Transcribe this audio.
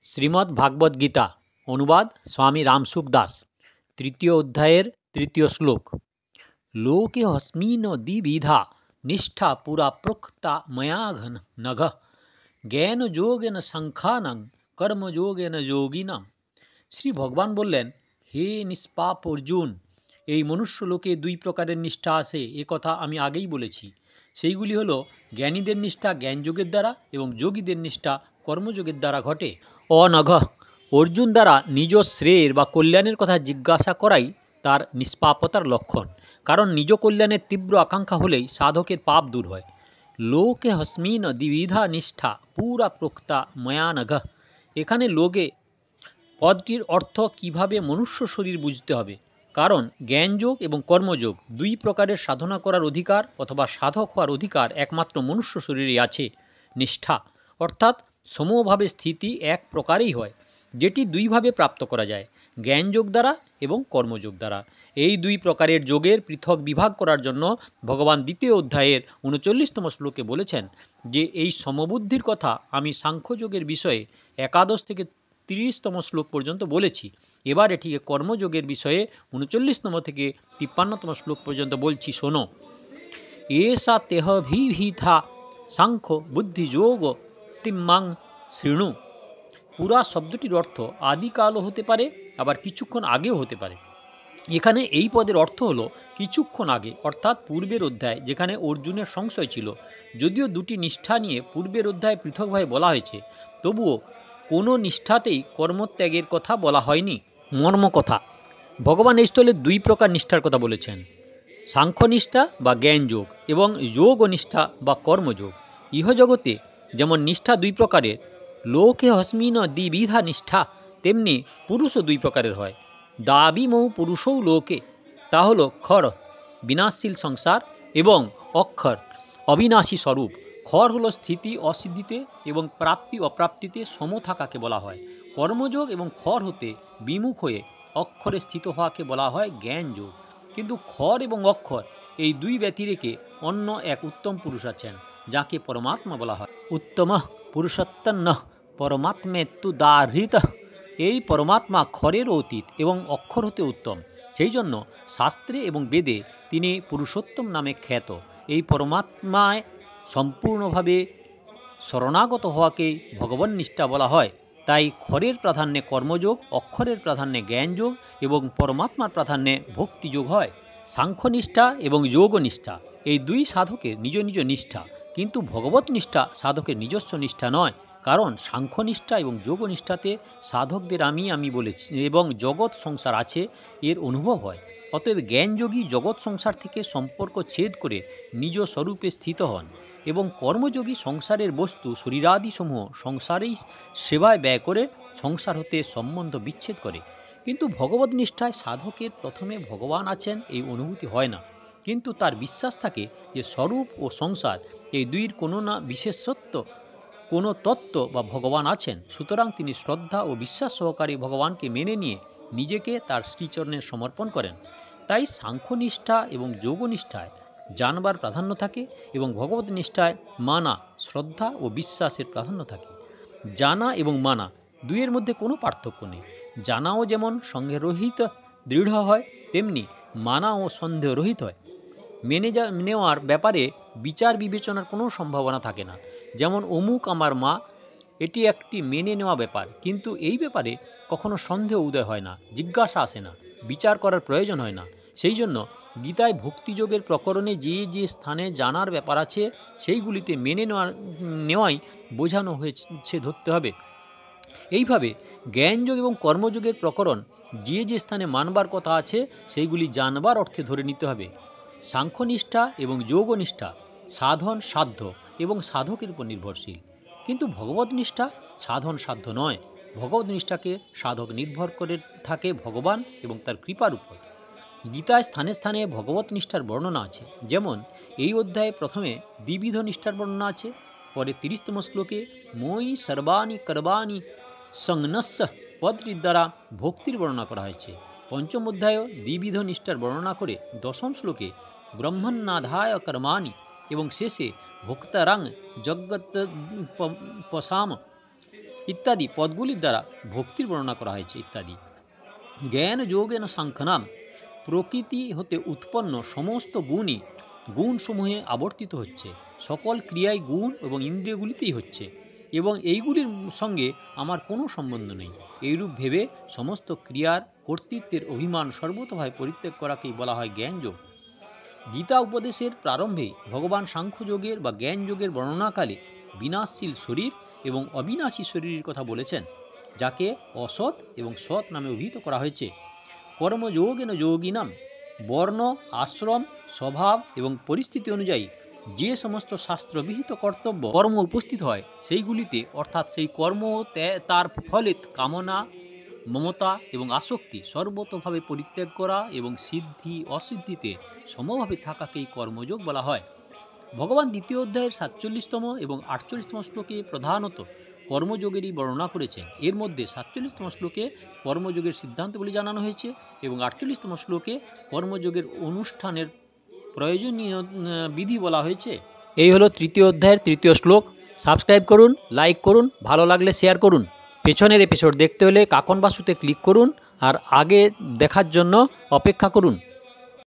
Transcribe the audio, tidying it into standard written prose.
শ্রীমদ্ ভাগবত গীতা অনুবাদ স্বামী রামসুখ দাস। তৃতীয় অধ্যায়ের তৃতীয় শ্লোক। লোকে হস্মিন দ্বিবিধা নিষ্ঠা পুরা প্রোক্তা ময়া নঘ জ্ঞান যোগেন সংখ্যানং কর্মযোগেন যোগিনাম। শ্রী ভগবান বললেন, হে নিষ্পাপ অর্জুন, এই মনুষ্য লোকে দুই প্রকারের নিষ্ঠা আছে, এ কথা আমি আগেই বলেছি। সেইগুলি হলো জ্ঞানীদের নিষ্ঠা জ্ঞানযোগের দ্বারা এবং যোগীদের নিষ্ঠা কর্মযোগের দ্বারা ঘটে। অনঘ, অর্জুন দ্বারা নিজ শ্রেয়ের বা কল্যাণের কথা জিজ্ঞাসা করাই তার নিষ্পাপতার লক্ষণ, কারণ নিজ কল্যাণের তীব্র আকাঙ্ক্ষা হলেই সাধকের পাপ দূর হয়। লোকে হস্মিন দ্বিবিধা নিষ্ঠা পুরা প্রোক্তা ময়া নঘ। এখানে লোকে পদটির অর্থ কিভাবে মনুষ্য শরীর বুঝতে হবে, কারণ জ্ঞানযোগ এবং কর্মযোগ দুই প্রকারের সাধনা করার অধিকার অথবা সাধক হওয়ার অধিকার একমাত্র মনুষ্য শরীরে আছে। নিষ্ঠা অর্থাৎ সমভাবে স্থিতি এক প্রকারেই হয়, যেটি দুইভাবে প্রাপ্ত করা যায়, জ্ঞানযোগ দ্বারা এবং কর্মযোগ দ্বারা। এই দুই প্রকারের যোগের পৃথক বিভাগ করার জন্য ভগবান দ্বিতীয় অধ্যায়ের 39তম শ্লোকে বলেছেন যে এই সমবুদ্ধির কথা আমি সাংখ্যযোগের বিষয়ে 11 থেকে 30তম শ্লোক পর্যন্ত বলেছি। এবার এটিকে কর্মযোগের বিষয়ে 39তম থেকে 53তম শ্লোক পর্যন্ত বলছি, শোনো। এষা তেহ ভিথা সাংখ্য বুদ্ধিযোগ তিম্মাং শৃণু। পুরা শব্দটির অর্থ আদিকালও হতে পারে, আবার কিছুক্ষণ আগেও হতে পারে। এখানে এই পদের অর্থ হলো কিছুক্ষণ আগে, অর্থাৎ পূর্বের অধ্যায় যেখানে অর্জুনের সংশয় ছিল। যদিও দুটি নিষ্ঠা নিয়ে পূর্বের অধ্যায়ে পৃথকভাবে বলা হয়েছে, তবুও কোনো নিষ্ঠাতেই কর্মত্যাগের কথা বলা হয়নি। মর্মকথা, ভগবান এই স্থলে দুই প্রকার নিষ্ঠার কথা বলেছেন, সাংখ্যনিষ্ঠা বা জ্ঞানযোগ এবং যোগনিষ্ঠা বা কর্মযোগ। ইহজগতে যেমন নিষ্ঠা দুই প্রকারের, লোকে হস্মিন দ্বিবিধা নিষ্ঠা, তেমনি পুরুষও দুই প্রকারের হয়। দাবিমৌ পুরুষও লোকে, তা হলো খর বিনাশশীল সংসার এবং অক্ষর অবিনাশী স্বরূপ। খর হলো স্থিতি অসিদ্ধিতে এবং প্রাপ্তি অপ্রাপ্তিতে সম থাকাকে বলা হয় কর্মযোগ, এবং খর হতে বিমুখ হয়ে অক্ষরে স্থিত হওয়াকে বলা হয় জ্ঞানযোগ। কিন্তু খর এবং অক্ষর এই দুই ব্যতি রেখে অন্য এক উত্তম পুরুষ আছেন, যাকে পরমাত্মা বলা হয়। উত্তম পুরুষোত্তম পরমাত্মেত্তু দাহৃত। এই পরমাত্মা খরের অতীত এবং অক্ষর হতে উত্তম, সেই জন্য শাস্ত্রে এবং বেদে তিনি পুরুষোত্তম নামে খ্যাত। এই পরমাত্মায় সম্পূর্ণভাবে শরণাগত হওয়াকেই ভগবান নিষ্ঠা বলা হয়। তাই খরের প্রাধান্যে কর্মযোগ, অক্ষরের প্রাধান্যে জ্ঞানযোগ এবং পরমাত্মার প্রাধান্যে ভক্তিযোগ হয়। সাংখ্যনিষ্ঠা এবং যোগনিষ্ঠা এই দুই সাধকের নিজ নিজ নিষ্ঠা, কিন্তু ভগবত নিষ্ঠা সাধকের নিজস্ব নিষ্ঠা নয়, কারণ সাংখ্যনিষ্ঠা এবং যোগনিষ্ঠাতে সাধকদের আমি বলেছি এবং জগৎ সংসার আছে এর অনুভব হয়। অতএব জ্ঞানযোগী জগৎ সংসার থেকে সম্পর্ক ছেদ করে নিজ স্বরূপে স্থিত হন, এবং কর্মযোগী সংসারের বস্তু শরীরাদিসমূহ সংসারেই সেবায় ব্যয় করে সংসার হতে সম্বন্ধ বিচ্ছেদ করে। কিন্তু ভগবত নিষ্ঠায় সাধকের প্রথমে ভগবান আছেন এই অনুভূতি হয় না, কিন্তু তার বিশ্বাস থাকে যে স্বরূপ ও সংসার এই দুইয়ের কোনো না বিশেষত্ব, কোনো তত্ত্ব বা ভগবান আছেন। সুতরাং তিনি শ্রদ্ধা ও বিশ্বাস সহকারে ভগবানকে মেনে নিয়ে নিজেকে তার শ্রীচরণে সমর্পণ করেন। তাই সাংখ্যনিষ্ঠা এবং যোগনিষ্ঠায় জানবার প্রাধান্য থাকে এবং ভগবত নিষ্ঠায় মানা, শ্রদ্ধা ও বিশ্বাসের প্রাধান্য থাকে। জানা এবং মানা দুইয়ের মধ্যে কোনো পার্থক্য নেই। জানাও যেমন সন্দেহরহিত দৃঢ় হয়, তেমনি মানাও সন্দেহরহিত হয়। মেনে নেওয়ার ব্যাপারে বিচার বিবেচনার কোনো সম্ভাবনা থাকে না। যেমন অমুক আমার মা, এটি একটি মেনে নেওয়া ব্যাপার, কিন্তু এই ব্যাপারে কখনো সন্দেহ উদয় হয় না, জিজ্ঞাসা আসে না, বিচার করার প্রয়োজন হয় না। সেই জন্য গীতায় ভক্তিযোগের প্রকরণে যে যে স্থানে জানার ব্যাপার আছে সেইগুলিতে মেনে নেওয়াই বোঝানো হয়েছে ধরতে হবে। এইভাবে জ্ঞানযোগ এবং কর্মযোগের প্রকরণ যে যে স্থানে মানবার কথা আছে সেইগুলি জানবার অর্থে ধরে নিতে হবে। সাংখ্যনিষ্ঠা এবং যোগনিষ্ঠা সাধন সাধ্য এবং সাধকের উপর নির্ভরশীল, কিন্তু ভগবত নিষ্ঠা সাধন সাধ্য নয়। ভগবত নিষ্ঠাকে সাধক নির্ভর করে থাকে ভগবান এবং তার কৃপার উপর। গীতায় স্থানে স্থানে ভগবত নিষ্ঠার বর্ণনা আছে, যেমন এই অধ্যায়ে প্রথমে দ্বিবিধ নিষ্ঠার বর্ণনা আছে, পরে 30তম শ্লোকে মই সর্বাণি কর্বাণি সংনস্য পদটির দ্বারা ভক্তির বর্ণনা করা হয়েছে। পঞ্চম অধ্যায় দ্বিবিধ নিষ্ঠার বর্ণনা করে 10ম শ্লোকে ব্রহ্মণ্যাধায় কর্মাণি এবং শেষে ভোক্তারাং জগৎ পসাম ইত্যাদি পদগুলির দ্বারা ভক্তির বর্ণনা করা হয়েছে ইত্যাদি। জ্ঞান যোগেন সাংখ্যনাম, প্রকৃতি হতে উৎপন্ন সমস্ত গুণই গুণসমূহে আবর্তিত হচ্ছে, সকল ক্রিয়াই গুণ এবং ইন্দ্রিয়গুলিতেই হচ্ছে এবং এইগুলির সঙ্গে আমার কোনো সম্বন্ধ নেই। এইরূপ ভেবে সমস্ত ক্রিয়ার কর্তৃত্বের অভিমান সর্বতভাবে পরিত্যাগ করাকেই বলা হয় জ্ঞানযোগ। গীতা উপদেশের প্রারম্ভে ভগবান সাংখ্যযোগের বা জ্ঞানযোগের বর্ণনাকালে বিনাশশীল শরীর এবং অবিনাশী শরীরের কথা বলেছেন, যাকে অসৎ এবং সৎ নামে অভিহিত করা হয়েছে। কর্মযোগেন যোগিনাম, বর্ণ, আশ্রম, স্বভাব এবং পরিস্থিতি অনুযায়ী যে সমস্ত শাস্ত্রবিহিত কর্ম উপস্থিত হয় সেইগুলিতে, অর্থাৎ সেই কর্ম তার ফলে কামনা, মমতা এবং আসক্তি সর্বতোভাবে পরিত্যাগ করা এবং সিদ্ধি অসিদ্ধিতে সমভাবে থাকাকেই কর্মযোগ বলা হয়। ভগবান দ্বিতীয় অধ্যায়ের 47তম এবং 48তম শ্লোকে প্রধানত কর্মযোগেরই বর্ণনা করেছেন। এর মধ্যে 47তম শ্লোকে কর্মযোগের সিদ্ধান্তগুলি জানানো হয়েছে এবং 48তম শ্লোকে কর্মযোগের অনুষ্ঠানের প্রয়োজনীয় বিধি বলা হয়েছে। এই হলো তৃতীয় অধ্যায়ের 3য় শ্লোক। সাবস্ক্রাইব করুন, লাইক করুন, ভালো লাগলে শেয়ার করুন। পেছনের এপিসোড দেখতে হলে কাকন বাসুতে ক্লিক করুন আর আগে দেখার জন্য অপেক্ষা করুন।